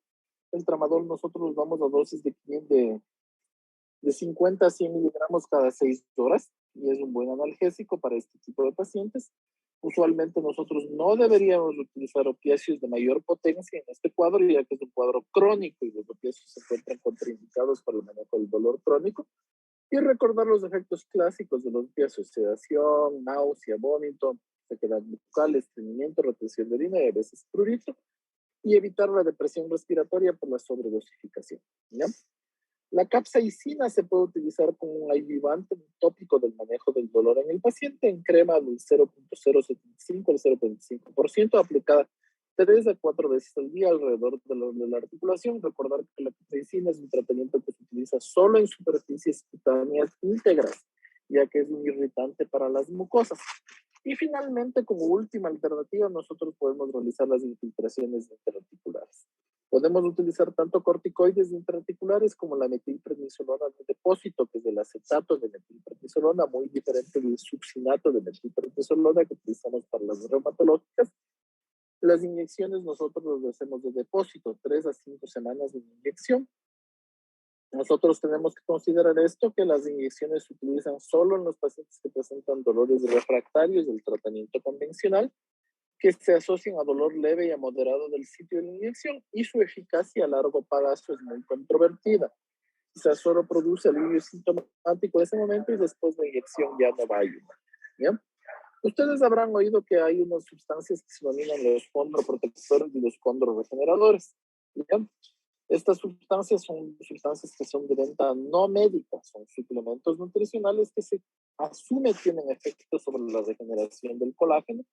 El tramadol nosotros vamos a dosis de 50 a 100 miligramos cada 6 horas y es un buen analgésico para este tipo de pacientes. Usualmente nosotros no deberíamos utilizar opiáceos de mayor potencia en este cuadro, ya que es un cuadro crónico y los opiáceos se encuentran contraindicados para el manejo del dolor crónico. Y recordar los efectos clásicos de los opiáceos: sedación, náusea, vómito, sequedad bucal, estreñimiento, retención de orina y a veces prurito. Y evitar la depresión respiratoria por la sobredosificación, ¿ya? La capsaicina se puede utilizar como un adjuvante tópico del manejo del dolor en el paciente en crema del 0.075 al 0.5% aplicada 3 a 4 veces al día alrededor de la articulación. Recordar que la capsaicina es un tratamiento que se utiliza solo en superficies cutáneas íntegras, ya que es un irritante para las mucosas. Y finalmente, como última alternativa, nosotros podemos realizar las infiltraciones intraarticulares. Podemos utilizar tanto corticoides intraarticulares como la metilprednisolona de depósito, que es el acetato de metilprednisolona, muy diferente del succinato de metilprednisolona que utilizamos para las reumatológicas. Las inyecciones nosotros las hacemos de depósito, 3 a 5 semanas de inyección. Nosotros tenemos que considerar esto, que las inyecciones se utilizan solo en los pacientes que presentan dolores refractarios del tratamiento convencional, que se asocian a dolor leve y a moderado del sitio de la inyección, y su eficacia a largo plazo es muy controvertida. Quizás solo produce alivio sintomático en ese momento y después de la inyección ya no va a ayudar, ¿ya? Ustedes habrán oído que hay unas sustancias que se denominan los condroprotectores y los condroregeneradores, ¿ya? Estas sustancias son sustancias que son de venta no médica, son suplementos nutricionales que se asume tienen efectos sobre la regeneración del colágeno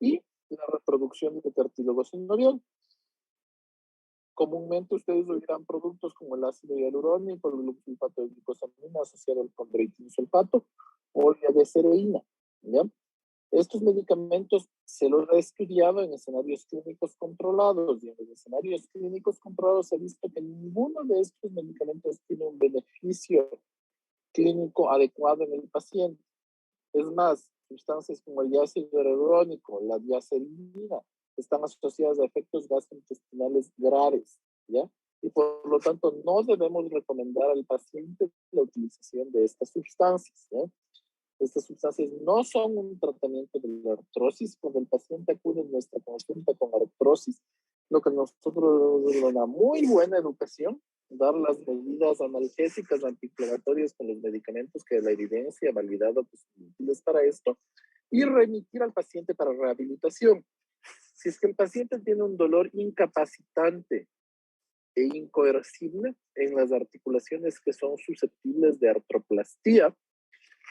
y la reproducción de cartílago sinovial. Comúnmente ustedes oirán productos como el ácido hialurónico, el glucosulfato de glucosamina asociado al condroitinsulfato o la glycereína, ¿ya? Estos medicamentos se los ha estudiado en escenarios clínicos controlados y en los escenarios clínicos controlados se ha visto que ninguno de estos medicamentos tiene un beneficio clínico adecuado en el paciente. Es más, sustancias como el ácido hialurónico, la diacerina, están asociadas a efectos gastrointestinales graves, ¿ya? Y por lo tanto no debemos recomendar al paciente la utilización de estas sustancias, ¿ya? Estas sustancias no son un tratamiento de la artrosis. Cuando el paciente acude a nuestra consulta con artrosis, lo que nosotros es una muy buena educación, dar las medidas analgésicas antiinflamatorias con los medicamentos que la evidencia ha validado que son útiles para esto y remitir al paciente para rehabilitación. Si es que el paciente tiene un dolor incapacitante e incoercible en las articulaciones que son susceptibles de artroplastía,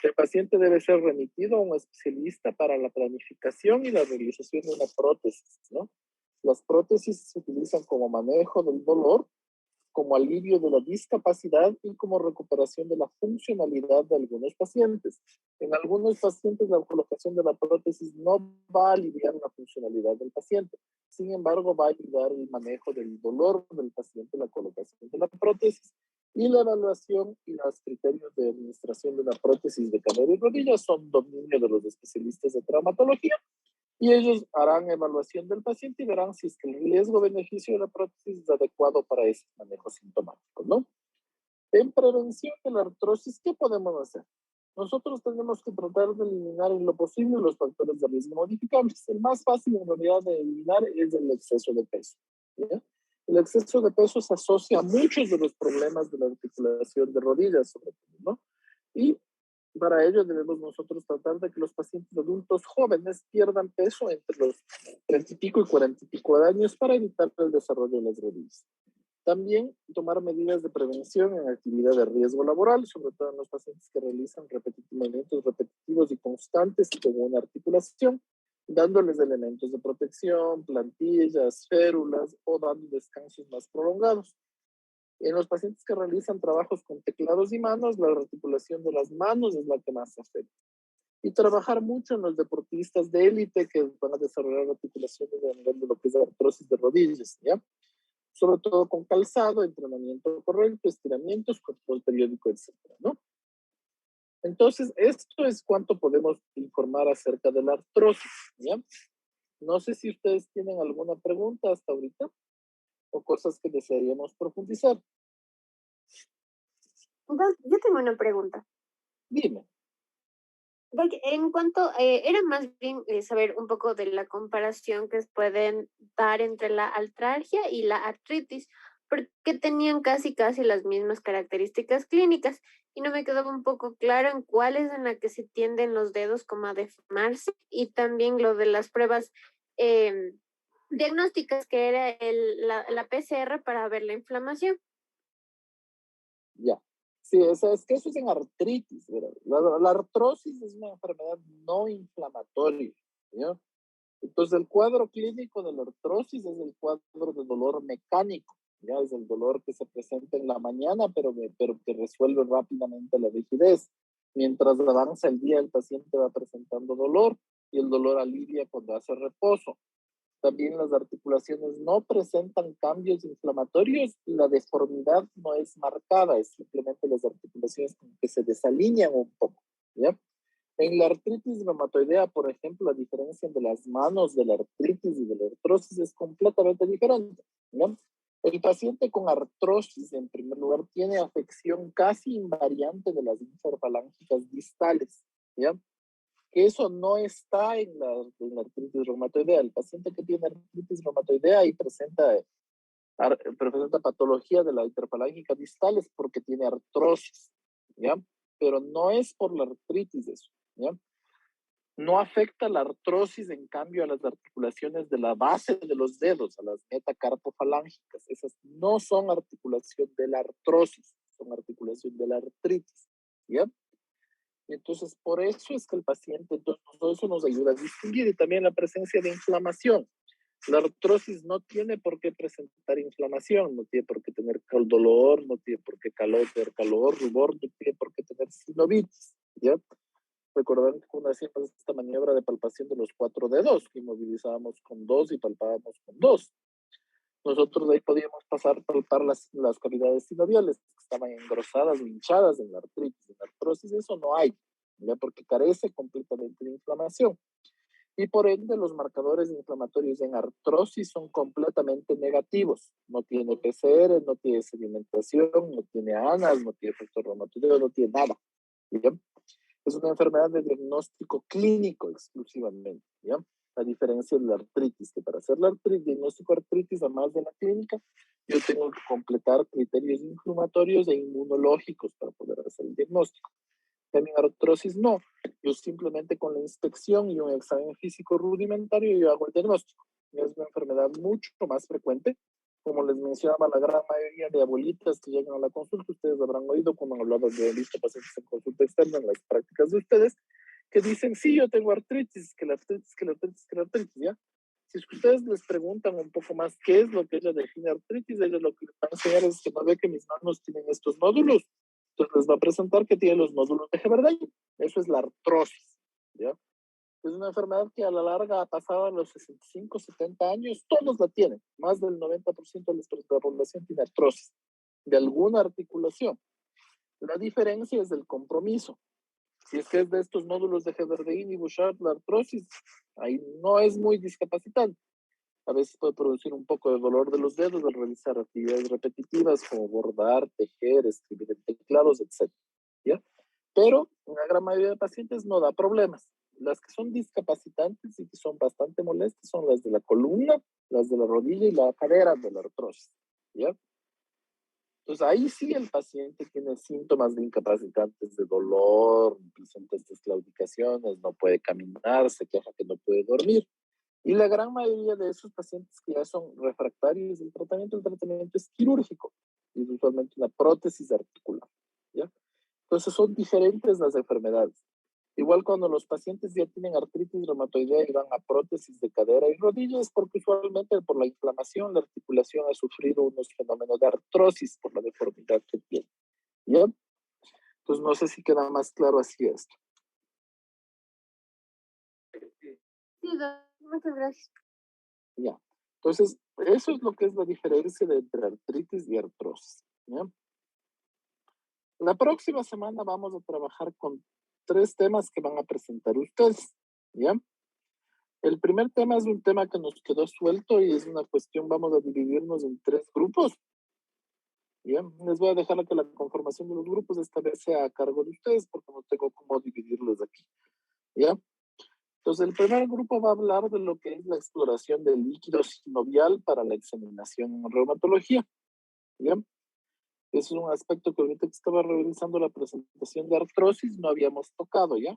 el paciente debe ser remitido a un especialista para la planificación y la realización de una prótesis, ¿no? Las prótesis se utilizan como manejo del dolor, como alivio de la discapacidad y como recuperación de la funcionalidad de algunos pacientes. En algunos pacientes la colocación de la prótesis no va a aliviar la funcionalidad del paciente. Sin embargo, va a ayudar el manejo del dolor del paciente, la colocación de la prótesis. Y la evaluación y los criterios de administración de la prótesis de cadera y rodilla son dominio de los especialistas de traumatología, y ellos harán evaluación del paciente y verán si es que el riesgo-beneficio de la prótesis es adecuado para ese manejo sintomático, ¿no? En prevención de la artrosis, ¿qué podemos hacer? Nosotros tenemos que tratar de eliminar en lo posible los factores de riesgo modificables. El más fácil en realidad de eliminar es el exceso de peso, ¿ya? El exceso de peso se asocia a muchos de los problemas de la articulación de rodillas, sobre todo, ¿no? Y para ello debemos nosotros tratar de que los pacientes adultos jóvenes pierdan peso entre los 30 y pico y 40 y pico de años para evitar el desarrollo de las rodillas. También tomar medidas de prevención en actividad de riesgo laboral, sobre todo en los pacientes que realizan movimientos repetitivos y constantes como una articulación, dándoles elementos de protección, plantillas, férulas o dando descansos más prolongados. En los pacientes que realizan trabajos con teclados y manos, la articulación de las manos es la que más se afecta. Y trabajar mucho en los deportistas de élite que van a desarrollar articulaciones a nivel de lo que es artrosis de rodillas, ¿ya? Sobre todo con calzado, entrenamiento correcto, estiramientos, control periódico, etcétera, ¿no? Entonces, esto es cuánto podemos informar acerca de la artrosis, ¿ya? No sé si ustedes tienen alguna pregunta hasta ahorita o cosas que desearíamos profundizar. Entonces, yo tengo una pregunta. Dime. En cuanto, era más bien saber un poco de la comparación que pueden dar entre la artralgia y la artritis, porque tenían casi las mismas características clínicas y no me quedaba un poco claro en cuál es en la que se tienden los dedos como a deformarse y también lo de las pruebas diagnósticas que era la PCR para ver la inflamación. Ya. Sí, o sea, es que eso es en artritis, ¿verdad? La artrosis es una enfermedad no inflamatoria, ¿ya? Entonces, el cuadro clínico de la artrosis es el cuadro de dolor mecánico, ¿ya? Es el dolor que se presenta en la mañana, pero que resuelve rápidamente la rigidez. Mientras avanza el día, el paciente va presentando dolor y el dolor alivia cuando hace reposo. También las articulaciones no presentan cambios inflamatorios y la deformidad no es marcada, es simplemente las articulaciones que se desalinean un poco, ¿ya? En la artritis reumatoidea, por ejemplo, la diferencia de las manos de la artritis y de la artrosis es completamente diferente, ¿no? El paciente con artrosis, en primer lugar, tiene afección casi invariante de las interfalángicas distales, ¿ya? Que eso no está en la artritis reumatoidea. El paciente que tiene artritis reumatoidea y presenta patología de la interfalángica distal es porque tiene artrosis, ¿ya? Pero no es por la artritis eso, ¿ya? No afecta la artrosis, en cambio, a las articulaciones de la base de los dedos, a las metacarpofalángicas. Esas no son articulación de la artrosis, son articulación de la artritis, ¿ya? Y entonces, por eso es que el paciente, entonces, todo eso nos ayuda a distinguir y también la presencia de inflamación. La artrosis no tiene por qué presentar inflamación, no tiene por qué tener dolor, no tiene por qué tener calor, rubor, no tiene por qué tener sinovitis, ¿ya? Recordar que cuando hacíamos esta maniobra de palpación de los 4 dedos, que inmovilizábamos con 2 y palpábamos con 2. Nosotros de ahí podíamos palpar las cavidades sinoviales que estaban engrosadas o hinchadas en la artritis, en la artrosis, eso no hay, ¿ya? Porque carece completamente de inflamación. Y por ende, los marcadores inflamatorios en artrosis son completamente negativos. No tiene PCR, no tiene sedimentación, no tiene ANAS, no tiene factor reumatoideo, no tiene nada, ¿ya? Es una enfermedad de diagnóstico clínico exclusivamente, ¿ya? A diferencia de la artritis, que para hacer la artritis, diagnóstico de artritis, además de la clínica, yo tengo que completar criterios inflamatorios e inmunológicos para poder hacer el diagnóstico. También artrosis no, yo simplemente con la inspección y un examen físico rudimentario yo hago el diagnóstico. Es una enfermedad mucho más frecuente. Como les mencionaba, la gran mayoría de abuelitas que llegan a la consulta, ustedes habrán oído cuando han hablado de listo pacientes en consulta externa en las prácticas de ustedes, que dicen, sí, yo tengo artritis, que la artritis, que la artritis, que la artritis, ¿ya? Si es que ustedes les preguntan un poco más qué es lo que ella define artritis, ella lo que les va a enseñar es que no ve que mis manos tienen estos nódulos, entonces les va a presentar que tiene los nódulos de Heberdain. Eso es la artrosis, ¿ya? Es una enfermedad que a la larga ha pasado a los 65, 70 años, todos la tienen. Más del 90% de la población tiene artrosis. de alguna articulación. La diferencia es el compromiso. Si es que es de estos nódulos de Heberdin y Bouchard, la artrosis, ahí no es muy discapacitante. A veces puede producir un poco de dolor de los dedos al realizar actividades repetitivas como bordar, tejer, escribir en teclados, etc. ¿Ya? Pero una gran mayoría de pacientes no da problemas. Las que son discapacitantes y que son bastante molestas son las de la columna, las de la rodilla y la cadera de la artrosis. ¿Ya? Entonces ahí sí el paciente tiene síntomas de incapacitantes de dolor, presentes claudicaciones, no puede caminar, se queja que no puede dormir. Y la gran mayoría de esos pacientes que ya son refractarios del tratamiento, el tratamiento es quirúrgico y es usualmente una prótesis articular. ¿Ya? Entonces son diferentes las enfermedades. Igual cuando los pacientes ya tienen artritis reumatoidea y van a prótesis de cadera y rodillas, porque usualmente por la inflamación la articulación ha sufrido unos fenómenos de artrosis por la deformidad que tiene. ¿Ya? Entonces no sé si queda más claro así esto. Sí, muchas gracias. Ya. Entonces, eso es lo que es la diferencia entre artritis y artrosis. ¿Ya? La próxima semana vamos a trabajar con 3 temas que van a presentar ustedes. ¿Ya? El primer tema es un tema que nos quedó suelto y es una cuestión, vamos a dividirnos en 3 grupos. ¿Ya? Les voy a dejar que la conformación de los grupos esta vez sea a cargo de ustedes porque no tengo cómo dividirlos aquí. ¿Ya? Entonces, el primer grupo va a hablar de lo que es la exploración del líquido sinovial para la examinación en reumatología. ¿Ya? Es un aspecto que ahorita que estaba revisando la presentación de artrosis no habíamos tocado, ¿ya?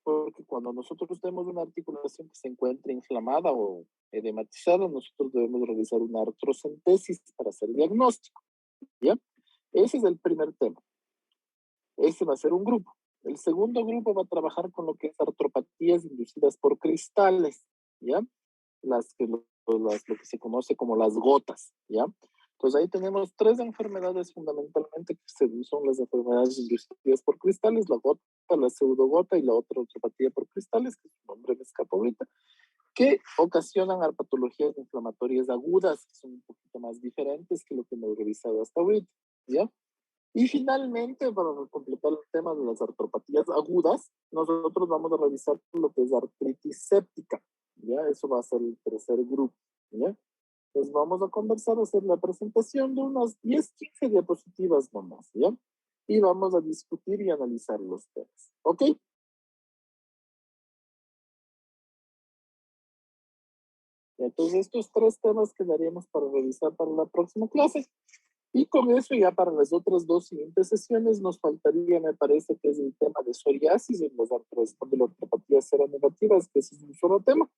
Porque cuando nosotros tenemos una articulación que se encuentra inflamada o edematizada, nosotros debemos realizar una artrocentesis para hacer diagnóstico, ¿ya? Ese es el primer tema. Ese va a ser un grupo. El segundo grupo va a trabajar con lo que es artropatías inducidas por cristales, ¿ya? Lo que se conoce como las gotas, ¿ya? Entonces ahí tenemos 3 enfermedades fundamentalmente que son las enfermedades inducidas por cristales, la gota, la pseudogota y la otra artropatía por cristales, que su nombre me escapa ahorita, que ocasionan patologías inflamatorias agudas, que son un poquito más diferentes que lo que hemos revisado hasta ahorita, ¿ya? Y finalmente, para completar el tema de las artropatías agudas, nosotros vamos a revisar lo que es artritis séptica, ¿ya? Eso va a ser el tercer grupo, ¿ya? Entonces vamos a conversar, hacer la presentación de unas 10, 15 diapositivas nomás, ¿ya? Y vamos a discutir y analizar los temas, ¿ok? Entonces estos 3 temas quedaríamos para revisar para la próxima clase. Y con eso ya para las otras 2 siguientes sesiones nos faltaría, me parece que es el tema de psoriasis en las artropatías seronegativas, que ese es un solo tema,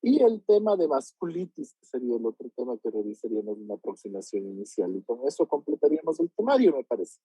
y el tema de vasculitis, que sería el otro tema que revisaríamos en una aproximación inicial. Y con eso completaríamos el temario, me parece.